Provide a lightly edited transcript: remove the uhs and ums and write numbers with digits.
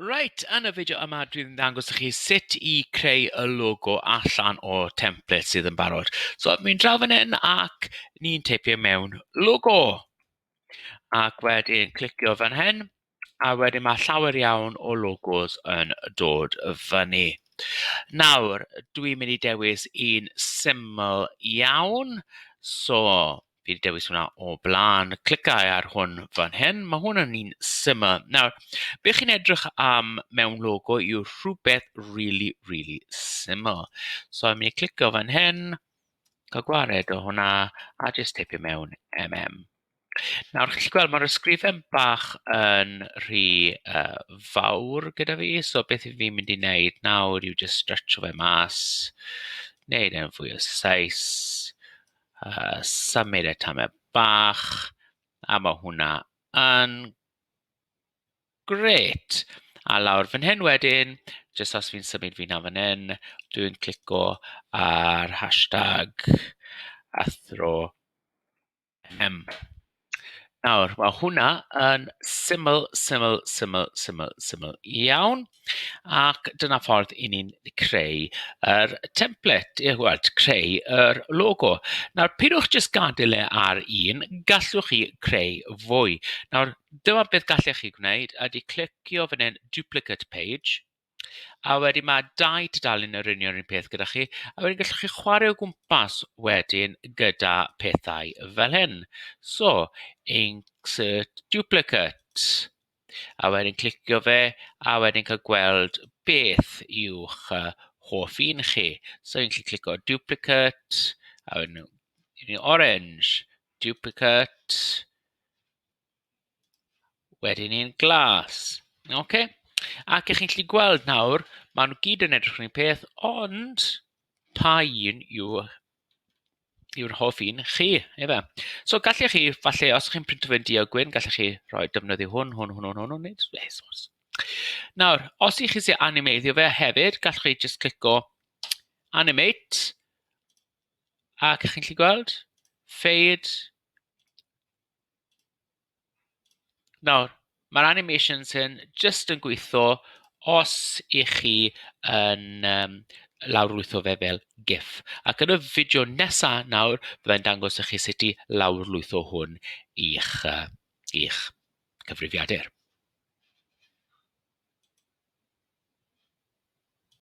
Right, yn y fideo yma dwi'n ddangos i chi sut I creu y logo allan o template sydd yn barod. So, mi'n draw fan hyn ac ni'n teipio mewn logo. Ac wedyn clicio fan hyn, a wedyn mae llawer iawn o logos yn dod fyny. Nawr, dwi'n mynd I dewis un syml iawn. So, fi wedi dewis hwnna o blaen. Clicau ar hwn fan hyn. Mae hwn yn un syml. Nawr, be chi'n edrych am mewn logo yw rhywbeth really syml. So, I'm mynd I clicio fan hyn, cael gwared o hwnna, a just teipio mewn MM. Nawr, chi'n gallu gweld mae'r ysgrifen bach yn rhy fawr gyda fi, so beth I fi'n mynd I wneud nawr yw just stretcho fe mas, wneud e'n fwy o seis, symud e tamau bach, a mae hwnna yn gret. A lawr fan hyn wedyn, just os fi'n symud fi na fan hyn, dwi'n clico ar hashtag athro Nawr, mae hwnna yn syml iawn. Ac dyna ffordd I ni'n creu yr template, wel, creu yr logo. Nawr, pidwch jyst gadael e ar un, gallwch chi creu fwy. Nawr, dyma beth gallech chi gwneud ydy clicio fan hyn duplicate page. A wedyn mae dau dudalen yr union un peth gyda chi, a wedyn gallwch chi chwarae o gwmpas wedyn gyda pethau fel hyn. So, insert duplicate. A wedyn clicio fe, a wedyn cael gweld beth yw'ch hoff un chi. So, ni'n gallu clicio duplicate, a wedyn orange, duplicate, wedyn ni'n glas. Okay? Ac ych chi'n gallu gweld nawr, maen nhw gyd yn edrych yn un peth, ond pa un yw'r hoff un chi, efe. So gallech chi, falle, os chi'n printo fe'n diogwyn, gallech chi rhoi defnyddio hwn, nid resource. Nawr, os I chi eisiau animeiddio fe hefyd, gallech chi just clico animate, ac ych chi'n gallu gweld, fade. Nawr, mae'r animations hyn just yn gweithio os I chi yn lawrlwytho fe fel GIF. Ac yn y fideo nesaf nawr, byddai'n dangos I chi sut I lawrlwytho hwn i'ch cyfrifiadur.